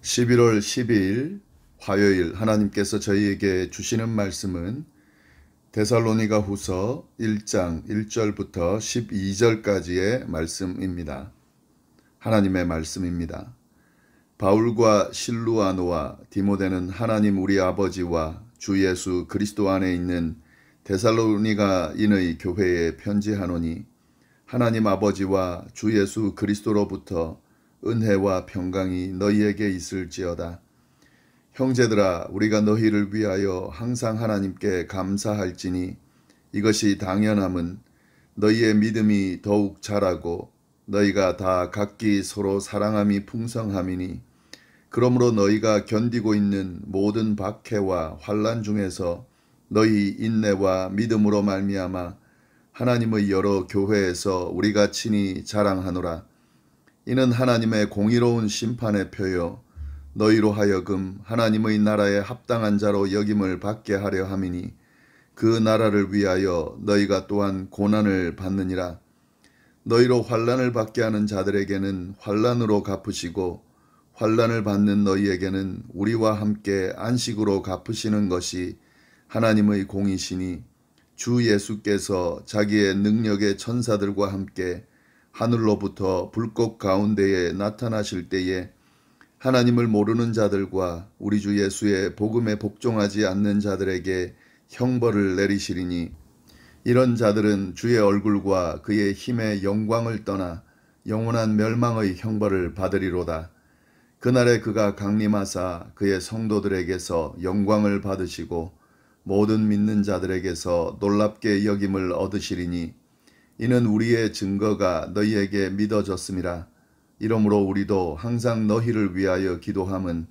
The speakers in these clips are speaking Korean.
11월 12일 화요일 하나님께서 저희에게 주시는 말씀은 데살로니가 후서 1장 1절부터 12절까지의 말씀입니다. 하나님의 말씀입니다. 바울과 실루아노와 디모데는 하나님 우리 아버지와 주 예수 그리스도 안에 있는 데살로니가인의 교회에 편지하노니 하나님 아버지와 주 예수 그리스도로부터 은혜와 평강이 너희에게 있을지어다. 형제들아, 우리가 너희를 위하여 항상 하나님께 감사할지니 이것이 당연함은 너희의 믿음이 더욱 자라고 너희가 다 각기 서로 사랑함이 풍성함이니 그러므로 너희가 견디고 있는 모든 박해와 환난 중에서 너희 인내와 믿음으로 말미암아 하나님의 여러 교회에서 우리가 친히 자랑하노라. 이는 하나님의 공의로운 심판의 표요 너희로 하여금 하나님의 나라에 합당한 자로 여김을 받게 하려 함이니 그 나라를 위하여 너희가 또한 고난을 받느니라. 너희로 환난을 받게 하는 자들에게는 환난으로 갚으시고 환난을 받는 너희에게는 우리와 함께 안식으로 갚으시는 것이 하나님의 공이시니 주 예수께서 자기의 능력의 천사들과 함께 하늘로부터 불꽃 가운데에 나타나실 때에 하나님을 모르는 자들과 우리 주 예수의 복음에 복종하지 않는 자들에게 형벌을 내리시리니 이런 자들은 주의 얼굴과 그의 힘의 영광을 떠나 영원한 멸망의 형벌을 받으리로다. 그날에 그가 강림하사 그의 성도들에게서 영광을 받으시고 모든 믿는 자들에게서 놀랍게 여김을 얻으시리니 이는 우리의 증거가 너희에게 믿어졌음이라. 이러므로 우리도 항상 너희를 위하여 기도함은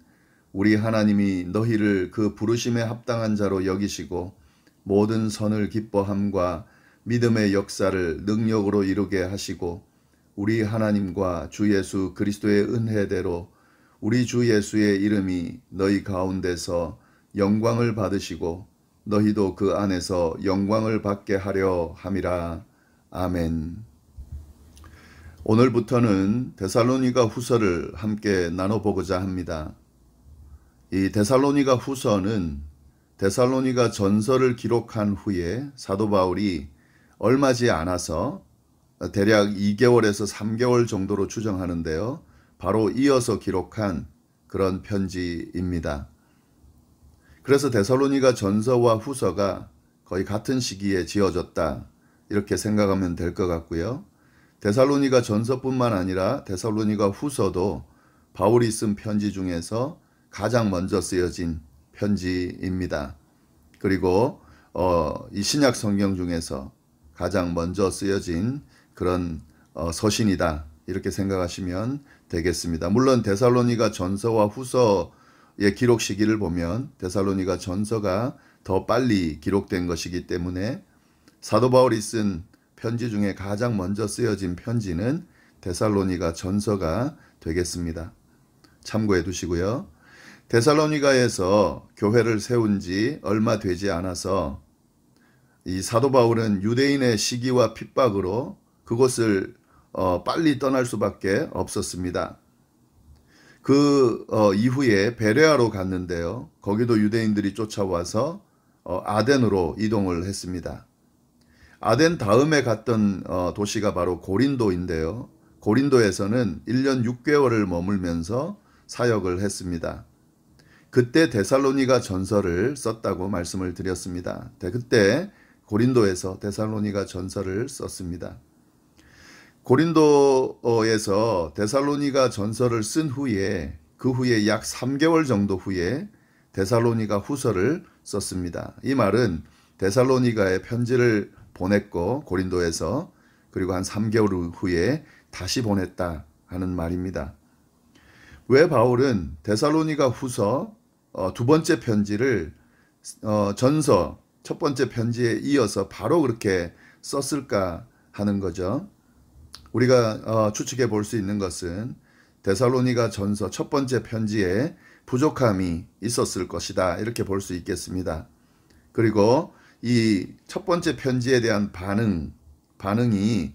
우리 하나님이 너희를 그 부르심에 합당한 자로 여기시고 모든 선을 기뻐함과 믿음의 역사를 능력으로 이루게 하시고 우리 하나님과 주 예수 그리스도의 은혜대로 우리 주 예수의 이름이 너희 가운데서 영광을 받으시고 너희도 그 안에서 영광을 받게 하려 함이라. 아멘. 오늘부터는 데살로니가 후서를 함께 나눠보고자 합니다. 이 데살로니가 후서는 데살로니가 전서를 기록한 후에 사도 바울이 얼마지 않아서 대략 2개월에서 3개월 정도로 추정하는데요. 바로 이어서 기록한 그런 편지입니다. 그래서 데살로니가 전서와 후서가 거의 같은 시기에 지어졌다. 이렇게 생각하면 될 것 같고요. 데살로니가 전서뿐만 아니라 데살로니가 후서도 바울이 쓴 편지 중에서 가장 먼저 쓰여진 편지입니다. 그리고 이 신약 성경 중에서 가장 먼저 쓰여진 그런 서신이다. 이렇게 생각하시면 되겠습니다. 물론 데살로니가 전서와 후서의 기록 시기를 보면 데살로니가 전서가 더 빨리 기록된 것이기 때문에 사도 바울이 쓴 편지 중에 가장 먼저 쓰여진 편지는 데살로니가 전서가 되겠습니다. 참고해 두시고요. 데살로니가에서 교회를 세운 지 얼마 되지 않아서 이 사도 바울은 유대인의 시기와 핍박으로 그곳을 빨리 떠날 수밖에 없었습니다. 그 이후에 베레아로 갔는데요. 거기도 유대인들이 쫓아와서 아덴으로 이동을 했습니다. 아덴 다음에 갔던 도시가 바로 고린도인데요. 고린도에서는 1년 6개월을 머물면서 사역을 했습니다. 그때 데살로니가 전서를 썼다고 말씀을 드렸습니다. 그때 고린도에서 데살로니가 전서를 썼습니다. 고린도에서 데살로니가 전서를 쓴 후에 그 후에 약 3개월 정도 후에 데살로니가 후서를 썼습니다. 이 말은 데살로니가에 편지를 보냈고 고린도에서 그리고 한 3개월 후에 다시 보냈다 하는 말입니다. 왜 바울은 데살로니가 후서 두 번째 편지를 전서 첫 번째 편지에 이어서 바로 그렇게 썼을까 하는 거죠. 우리가 추측해 볼 수 있는 것은 데살로니가 전서 첫 번째 편지에 부족함이 있었을 것이다. 이렇게 볼 수 있겠습니다. 그리고 이 첫 번째 편지에 대한 반응이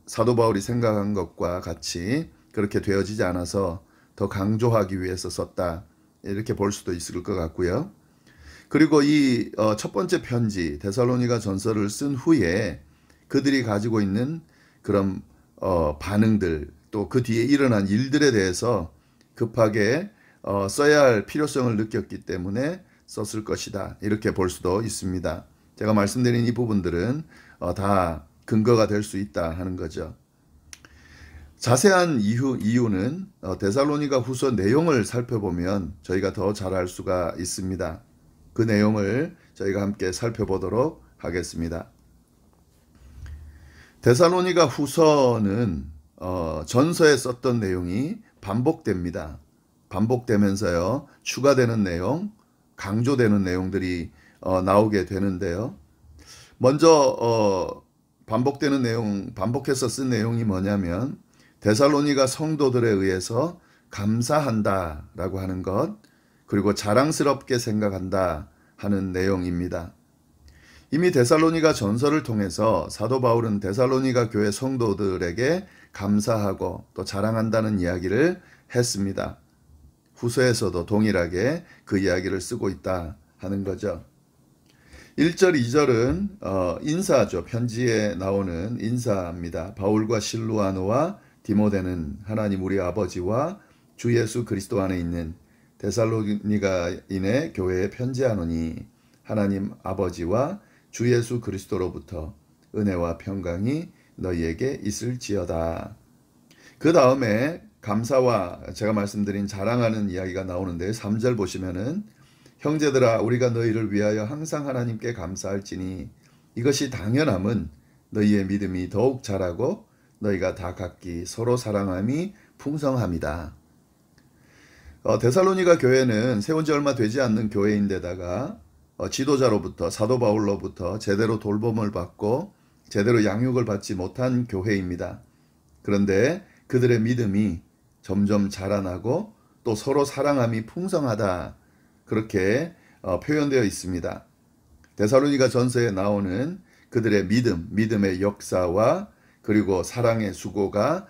사도 바울이 생각한 것과 같이 그렇게 되어지지 않아서 더 강조하기 위해서 썼다. 이렇게 볼 수도 있을 것 같고요. 그리고 이 첫 번째 편지 데살로니가 전서를 쓴 후에 그들이 가지고 있는 그런 반응들, 또 그 뒤에 일어난 일들에 대해서 급하게 써야 할 필요성을 느꼈기 때문에 썼을 것이다. 이렇게 볼 수도 있습니다. 제가 말씀드린 이 부분들은 다 근거가 될 수 있다 하는 거죠. 자세한 이유는 데살로니가 후서 내용을 살펴보면 저희가 더 잘 알 수가 있습니다. 그 내용을 저희가 함께 살펴보도록 하겠습니다. 데살로니가 후서는 전서에 썼던 내용이 반복됩니다. 반복되면서요, 추가되는 내용, 강조되는 내용들이 나오게 되는데요. 먼저 반복되는 내용, 반복해서 쓴 내용이 뭐냐면 데살로니가 성도들에 의해서 감사한다라고 하는 것, 그리고 자랑스럽게 생각한다 하는 내용입니다. 이미 데살로니가 전서를 통해서 사도 바울은 데살로니가 교회 성도들에게 감사하고 또 자랑한다는 이야기를 했습니다. 후서에서도 동일하게 그 이야기를 쓰고 있다 하는 거죠. 1절, 2절은 인사죠. 편지에 나오는 인사입니다. 바울과 실루아노와 디모데는 하나님 우리 아버지와 주 예수 그리스도 안에 있는 데살로니가인의 교회에 편지하노니 하나님 아버지와 주 예수 그리스도로부터 은혜와 평강이 너희에게 있을지어다. 그 다음에 감사와 제가 말씀드린 자랑하는 이야기가 나오는데 3절 보시면은 형제들아 우리가 너희를 위하여 항상 하나님께 감사할지니 이것이 당연함은 너희의 믿음이 더욱 자라고 너희가 다 각기 서로 사랑함이 풍성함이다. 데살로니가 교회는 세운 지 얼마 되지 않는 교회인데다가 지도자로부터 사도 바울로부터 제대로 돌봄을 받고 제대로 양육을 받지 못한 교회입니다. 그런데 그들의 믿음이 점점 자라나고 또 서로 사랑함이 풍성하다. 그렇게 표현되어 있습니다. 데살로니가 전서에 나오는 그들의 믿음의 역사와 그리고 사랑의 수고가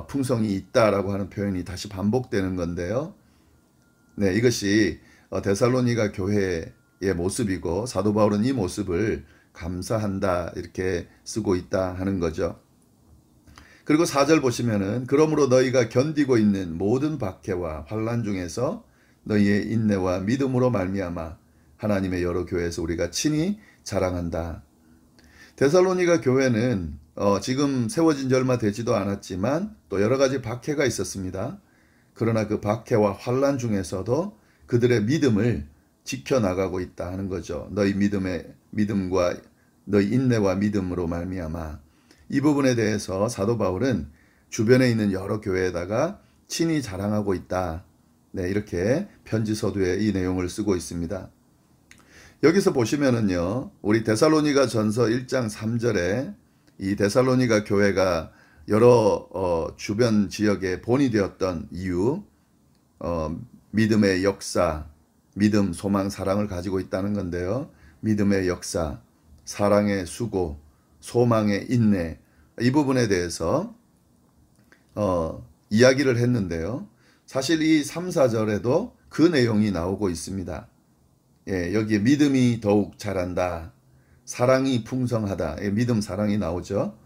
풍성이 있다라고 하는 표현이 다시 반복되는 건데요. 네, 이것이 데살로니가 교회의 모습이고 사도 바울은 이 모습을 감사한다 이렇게 쓰고 있다 하는 거죠. 그리고 4절 보시면은 그러므로 너희가 견디고 있는 모든 박해와 환난 중에서 너희의 인내와 믿음으로 말미암아 하나님의 여러 교회에서 우리가 친히 자랑한다. 데살로니가 교회는 지금 세워진 지 얼마 되지도 않았지만 또 여러 가지 박해가 있었습니다. 그러나 그 박해와 환난 중에서도 그들의 믿음을 지켜나가고 있다 하는 거죠. 너희 믿음과 너희 인내와 믿음으로 말미암아. 이 부분에 대해서 사도 바울은 주변에 있는 여러 교회에다가 친히 자랑하고 있다. 네, 이렇게 편지 서두에 이 내용을 쓰고 있습니다. 여기서 보시면은요, 우리 데살로니가 전서 1장 3절에 이 데살로니가 교회가 여러 주변 지역에 본이 되었던 이유, 믿음의 역사, 믿음, 소망, 사랑을 가지고 있다는 건데요. 믿음의 역사, 사랑의 수고, 소망의 인내, 이 부분에 대해서 이야기를 했는데요. 사실 이 3, 4절에도 그 내용이 나오고 있습니다. 예, 여기에 믿음이 더욱 자란다. 사랑이 풍성하다. 예, 믿음, 사랑이 나오죠.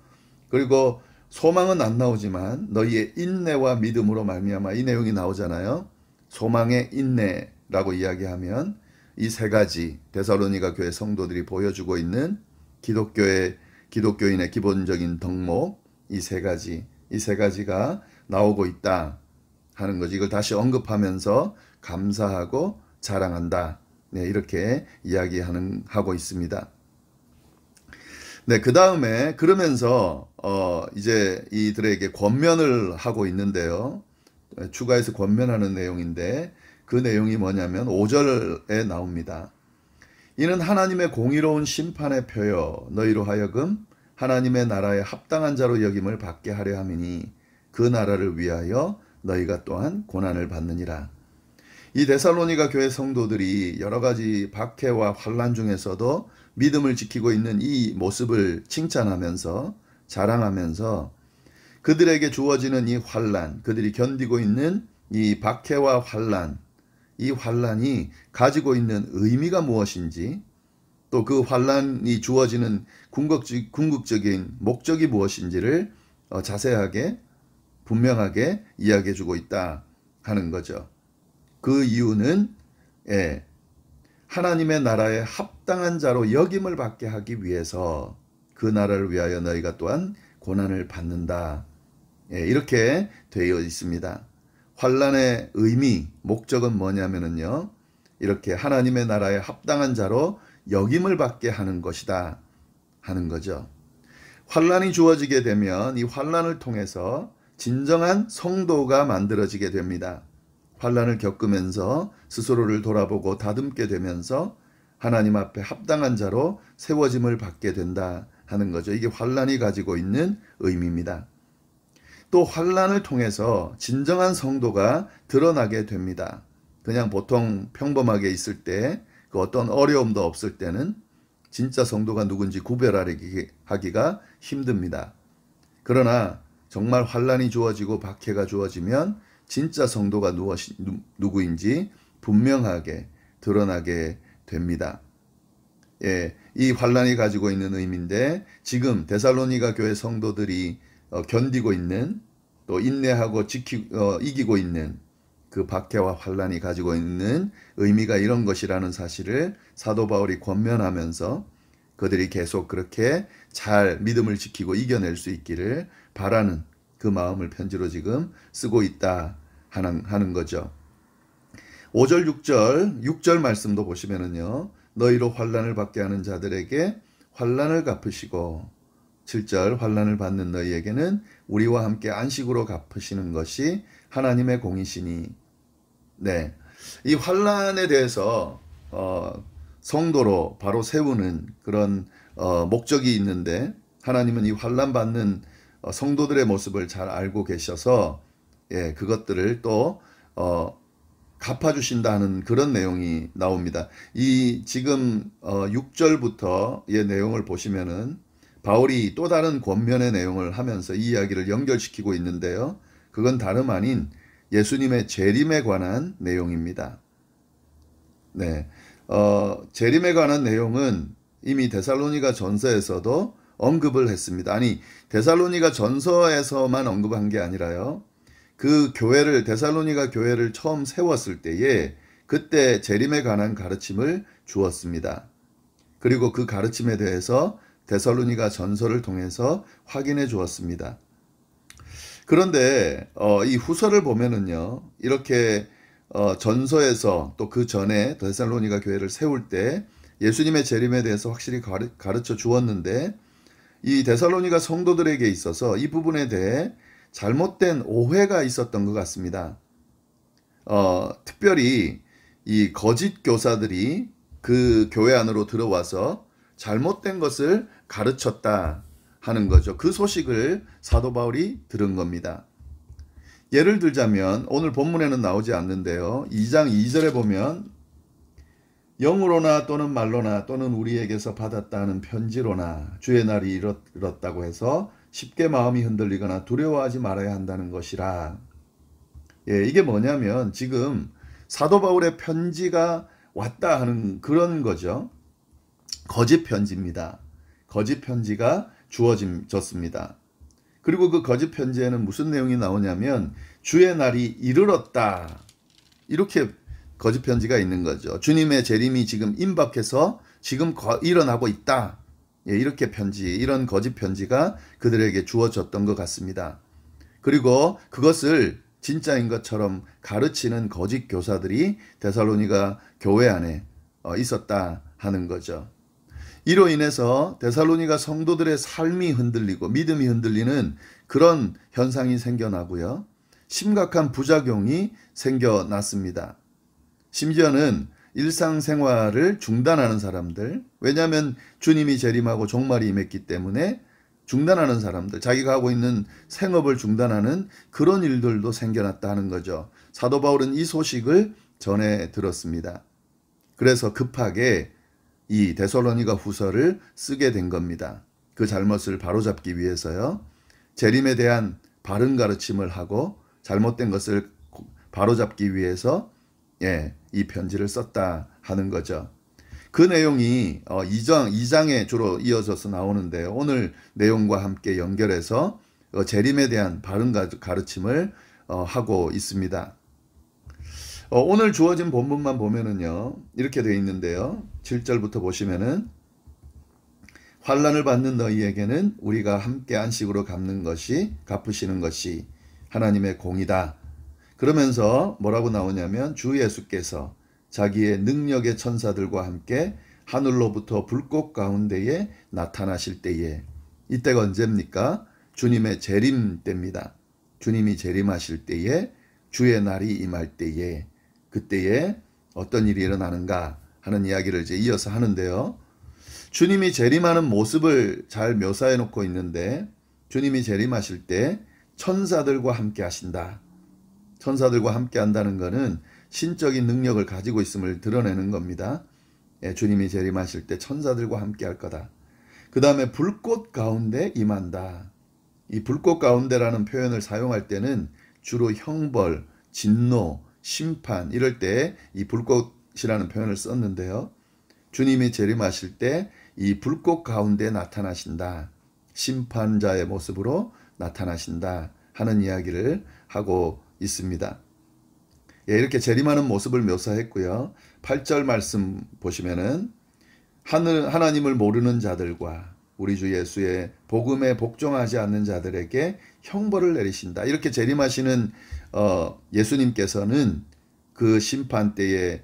그리고 소망은 안 나오지만 너희의 인내와 믿음으로 말미암아 이 내용이 나오잖아요. 소망의 인내라고 이야기하면 이 세 가지 데살로니가 교회 성도들이 보여주고 있는 기독교인의 기본적인 덕목 이 세 가지가 나오고 있다 하는 거지. 이걸 다시 언급하면서 감사하고 자랑한다. 네, 이렇게 이야기하고 있습니다. 네, 그 다음에 그러면서 이제 이들에게 권면을 하고 있는데요. 추가해서 권면하는 내용인데 그 내용이 뭐냐면 5절에 나옵니다. 이는 하나님의 공의로운 심판의 표여 너희로 하여금 하나님의 나라에 합당한 자로 여김을 받게 하려 함이니 그 나라를 위하여 너희가 또한 고난을 받느니라. 이 데살로니가 교회 성도들이 여러 가지 박해와 환난 중에서도 믿음을 지키고 있는 이 모습을 칭찬하면서 자랑하면서 그들에게 주어지는 이 환난, 그들이 견디고 있는 이 박해와 환난, 이 환난이 가지고 있는 의미가 무엇인지, 또 그 환난이 주어지는 궁극적인 목적이 무엇인지를 자세하게 분명하게 이야기해 주고 있다 하는 거죠. 그 이유는 하나님의 나라에 합당한 자로 여김을 받게 하기 위해서 그 나라를 위하여 너희가 또한 고난을 받는다. 이렇게 되어 있습니다. 환난의 의미, 목적은 뭐냐면요, 이렇게 하나님의 나라에 합당한 자로 여김을 받게 하는 것이다 하는 거죠. 환난이 주어지게 되면 이 환난을 통해서 진정한 성도가 만들어지게 됩니다. 환난을 겪으면서 스스로를 돌아보고 다듬게 되면서 하나님 앞에 합당한 자로 세워짐을 받게 된다 하는 거죠. 이게 환난이 가지고 있는 의미입니다. 또 환난을 통해서 진정한 성도가 드러나게 됩니다. 그냥 보통 평범하게 있을 때, 그 어떤 어려움도 없을 때는 진짜 성도가 누군지 구별하기가 힘듭니다. 그러나 정말 환난이 주어지고 박해가 주어지면 진짜 성도가 누구인지 분명하게 드러나게 됩니다. 이 환난이 가지고 있는 의미인데, 지금 데살로니가 교회 성도들이 견디고 있는, 또 인내하고 이기고 있는 그 박해와 환난이 가지고 있는 의미가 이런 것이라는 사실을 사도 바울이 권면하면서 그들이 계속 그렇게 잘 믿음을 지키고 이겨낼 수 있기를 바라는 그 마음을 편지로 지금 쓰고 있다 하는 거죠. 5절 6절 말씀도 보시면은요, 너희로 환난을 받게 하는 자들에게 환난을 갚으시고, 7절 환난을 받는 너희에게는 우리와 함께 안식으로 갚으시는 것이 하나님의 공이시니. 이 환난에 대해서 성도로 바로 세우는 그런 목적이 있는데, 하나님은 이 환난 받는 성도들의 모습을 잘 알고 계셔서 그것들을 또 갚아주신다는 그런 내용이 나옵니다. 이 지금 6절부터의 내용을 보시면은 바울이 또 다른 권면의 내용을 하면서 이 이야기를 연결시키고 있는데요. 그건 다름 아닌 예수님의 재림에 관한 내용입니다. 재림에 관한 내용은 이미 데살로니가 전서에서도 언급을 했습니다. 아니, 데살로니가 전서에서만 언급한 게 아니라요, 그 교회를, 데살로니가 교회를 처음 세웠을 때에 그때 재림에 관한 가르침을 주었습니다. 그리고 그 가르침에 대해서 데살로니가 전서를 통해서 확인해 주었습니다. 그런데 이 후서를 보면은요, 이렇게 전서에서 또 그 전에 데살로니가 교회를 세울 때 예수님의 재림에 대해서 확실히 가르쳐 주었는데, 이 데살로니가 성도들에게 있어서 이 부분에 대해 잘못된 오해가 있었던 것 같습니다. 특별히 이 거짓 교사들이 그 교회 안으로 들어와서 잘못된 것을 가르쳤다 하는 거죠. 그 소식을 사도 바울이 들은 겁니다. 예를 들자면 오늘 본문에는 나오지 않는데요, 2장 2절에 보면 영으로나 또는 말로나 또는 우리에게서 받았다 하는 편지로나 주의 날이 이렇다고 해서 쉽게 마음이 흔들리거나 두려워하지 말아야 한다는 것이라. 이게 뭐냐면 지금 사도 바울의 편지가 왔다 하는 그런 거죠. 거짓 편지입니다. 거짓 편지가 주어졌습니다. 그리고 그 거짓 편지에는 무슨 내용이 나오냐면 주의 날이 이르렀다, 이렇게 거짓 편지가 있는 거죠. 주님의 재림이 지금 임박해서 지금 일어나고 있다, 이렇게 이런 거짓 편지가 그들에게 주어졌던 것 같습니다. 그리고 그것을 진짜인 것처럼 가르치는 거짓 교사들이 데살로니가 교회 안에 있었다 하는 거죠. 이로 인해서 데살로니가 성도들의 삶이 흔들리고 믿음이 흔들리는 그런 현상이 생겨나고요, 심각한 부작용이 생겨났습니다. 심지어는 일상생활을 중단하는 사람들, 왜냐하면 주님이 재림하고 종말이 임했기 때문에 중단하는 사람들, 자기가 하고 있는 생업을 중단하는 그런 일들도 생겨났다 하는 거죠. 사도 바울은 이 소식을 전해 들었습니다. 그래서 급하게 이 데살로니가 후서를 쓰게 된 겁니다. 그 잘못을 바로잡기 위해서요, 재림에 대한 바른 가르침을 하고 잘못된 것을 바로잡기 위해서 이 편지를 썼다 하는 거죠. 그 내용이 2장에 주로 이어져서 나오는데요. 오늘 내용과 함께 연결해서 재림에 대한 바른 가르침을 하고 있습니다. 오늘 주어진 본문만 보면은요, 이렇게 되어 있는데요. 7절부터 보시면은 환난을 받는 너희에게는 우리가 함께 안식으로 갚으시는 것이 하나님의 공이다. 그러면서 뭐라고 나오냐면 주 예수께서 자기의 능력의 천사들과 함께 하늘로부터 불꽃 가운데에 나타나실 때에, 이때가 언제입니까? 주님의 재림 때입니다. 주님이 재림하실 때에, 주의 날이 임할 때에, 그때에 어떤 일이 일어나는가 하는 이야기를 이제 이어서 하는데요. 주님이 재림하는 모습을 잘 묘사해 놓고 있는데, 주님이 재림하실 때 천사들과 함께 하신다. 천사들과 함께 한다는 것은 신적인 능력을 가지고 있음을 드러내는 겁니다. 주님이 재림하실 때 천사들과 함께 할 거다. 그 다음에 불꽃 가운데 임한다. 이 불꽃 가운데라는 표현을 사용할 때는 주로 형벌, 진노, 심판 이럴 때 이 불꽃이라는 표현을 썼는데요. 주님이 재림하실 때 이 불꽃 가운데 나타나신다. 심판자의 모습으로 나타나신다 하는 이야기를 하고 있습니다. 이렇게 재림하는 모습을 묘사했고요. 8절 말씀 보시면은 하나님을 모르는 자들과 우리 주 예수의 복음에 복종하지 않는 자들에게 형벌을 내리신다. 이렇게 재림하시는 예수님께서는 그 심판 때에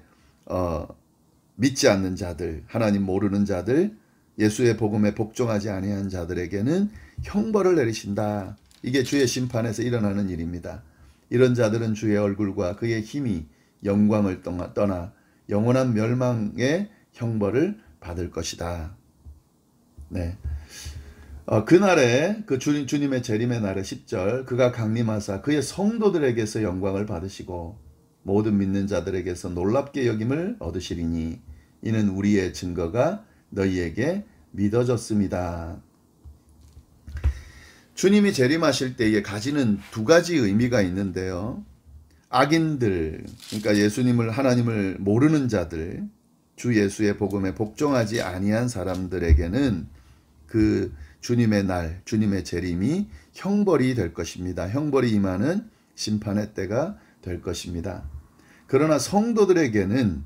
믿지 않는 자들, 하나님 모르는 자들, 예수의 복음에 복종하지 아니한 자들에게는 형벌을 내리신다. 이게 주의 심판에서 일어나는 일입니다. 이런 자들은 주의 얼굴과 그의 힘이 영광을 떠나 영원한 멸망의 형벌을 받을 것이다. 네. 그날에 그 주님의 재림의 날에 10절 그가 강림하사 그의 성도들에게서 영광을 받으시고 모든 믿는 자들에게서 놀랍게 여김을 얻으시리니 이는 우리의 증거가 너희에게 믿어졌습니다. 주님이 재림하실 때에 가지는 두 가지 의미가 있는데요. 악인들, 그러니까 예수님을 하나님을 모르는 자들, 주 예수의 복음에 복종하지 아니한 사람들에게는 그 주님의 날, 주님의 재림이 형벌이 될 것입니다. 형벌이 임하는 심판의 때가 될 것입니다. 그러나 성도들에게는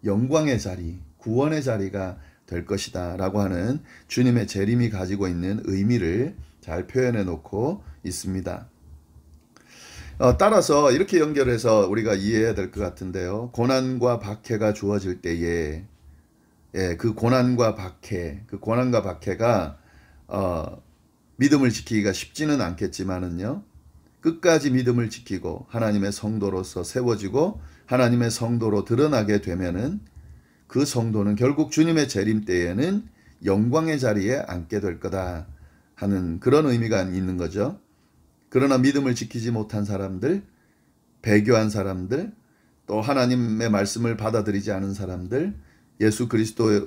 영광의 자리, 구원의 자리가 될 것이다 라고 하는 주님의 재림이 가지고 있는 의미를 잘 표현해 놓고 있습니다. 따라서 이렇게 연결해서 우리가 이해해야 될 것 같은데요. 고난과 박해가 주어질 때에 그 고난과 박해가 믿음을 지키기가 쉽지는 않겠지만은요. 끝까지 믿음을 지키고 하나님의 성도로서 세워지고 하나님의 성도로 드러나게 되면은 그 성도는 결국 주님의 재림 때에는 영광의 자리에 앉게 될 거다 하는 그런 의미가 있는 거죠. 그러나 믿음을 지키지 못한 사람들, 배교한 사람들, 또 하나님의 말씀을 받아들이지 않은 사람들, 예수 그리스도의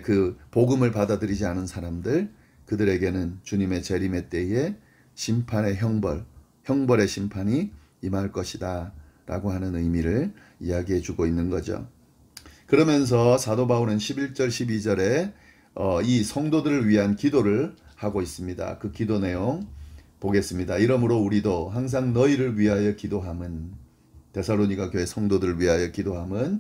그 복음을 받아들이지 않은 사람들, 그들에게는 주님의 재림의 때에 심판의 형벌의 심판이 임할 것이다 라고 하는 의미를 이야기해 주고 있는 거죠. 그러면서 사도 바울은 11절 12절에 이 성도들을 위한 기도를 하고 있습니다. 그 기도 내용 보겠습니다. 이러므로 우리도 항상 너희를 위하여 기도함은, 데살로니가 교회 성도들을 위하여 기도함은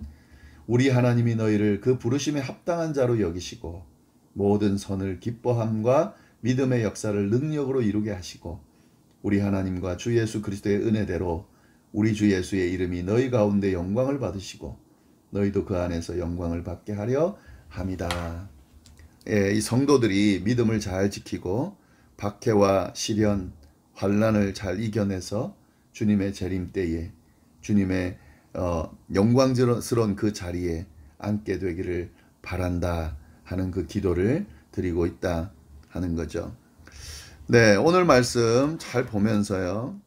우리 하나님이 너희를 그 부르심에 합당한 자로 여기시고 모든 선을 기뻐함과 믿음의 역사를 능력으로 이루게 하시고 우리 하나님과 주 예수 그리스도의 은혜대로 우리 주 예수의 이름이 너희 가운데 영광을 받으시고 너희도 그 안에서 영광을 받게 하려 함이다. 이 성도들이 믿음을 잘 지키고 박해와 시련, 환난을 잘 이겨내서 주님의 재림 때에 주님의 영광스러운 그 자리에 앉게 되기를 바란다 하는 그 기도를 드리고 있다 하는 거죠. 네, 오늘 말씀 잘 보면서요.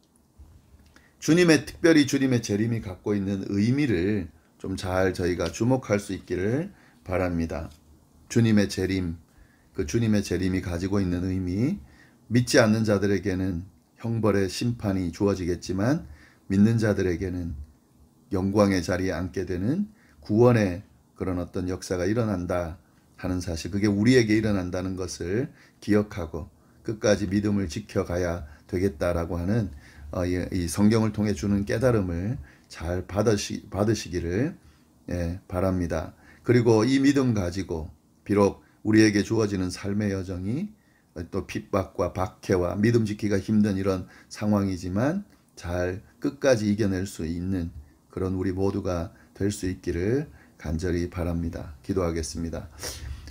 특별히 주님의 재림이 갖고 있는 의미를 좀 잘 저희가 주목할 수 있기를 바랍니다. 주님의 재림, 그 주님의 재림이 가지고 있는 의미, 믿지 않는 자들에게는 형벌의 심판이 주어지겠지만 믿는 자들에게는 영광의 자리에 앉게 되는 구원의 그런 어떤 역사가 일어난다 하는 사실, 그게 우리에게 일어난다는 것을 기억하고 끝까지 믿음을 지켜가야 되겠다라고 하는 이 성경을 통해 주는 깨달음을 잘 받으시기를 바랍니다. 그리고 이 믿음 가지고 비록 우리에게 주어지는 삶의 여정이 또 핍박과 박해와 믿음 지키기가 힘든 이런 상황이지만 잘 끝까지 이겨낼 수 있는 그런 우리 모두가 될 수 있기를 간절히 바랍니다. 기도하겠습니다.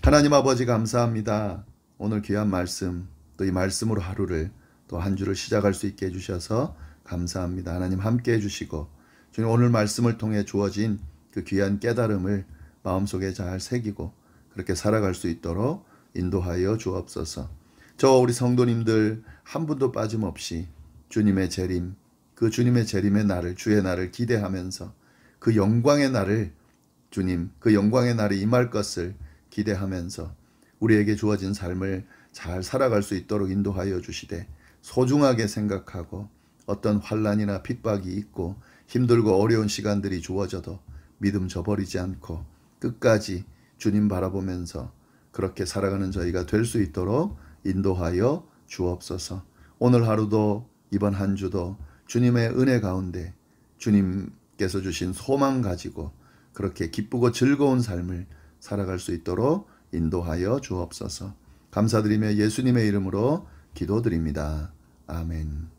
하나님 아버지 감사합니다. 오늘 귀한 말씀, 또 이 말씀으로 하루를 또 한 주를 시작할 수 있게 해주셔서 감사합니다. 하나님 함께 해주시고 주님 오늘 말씀을 통해 주어진 그 귀한 깨달음을 마음속에 잘 새기고 그렇게 살아갈 수 있도록 인도하여 주옵소서. 저 우리 성도님들 한 분도 빠짐없이 주님의 재림, 그 주님의 재림의 날을, 주의 날을 기대하면서 그 영광의 날을, 주님 그 영광의 날이 임할 것을 기대하면서 우리에게 주어진 삶을 잘 살아갈 수 있도록 인도하여 주시되, 소중하게 생각하고 어떤 환난이나 핍박이 있고 힘들고 어려운 시간들이 주어져도 믿음 저버리지 않고 끝까지 주님 바라보면서 그렇게 살아가는 저희가 될 수 있도록 인도하여 주옵소서. 오늘 하루도 이번 한 주도 주님의 은혜 가운데 주님께서 주신 소망 가지고 그렇게 기쁘고 즐거운 삶을 살아갈 수 있도록 인도하여 주옵소서. 감사드리며 예수님의 이름으로 기도드립니다. 아멘.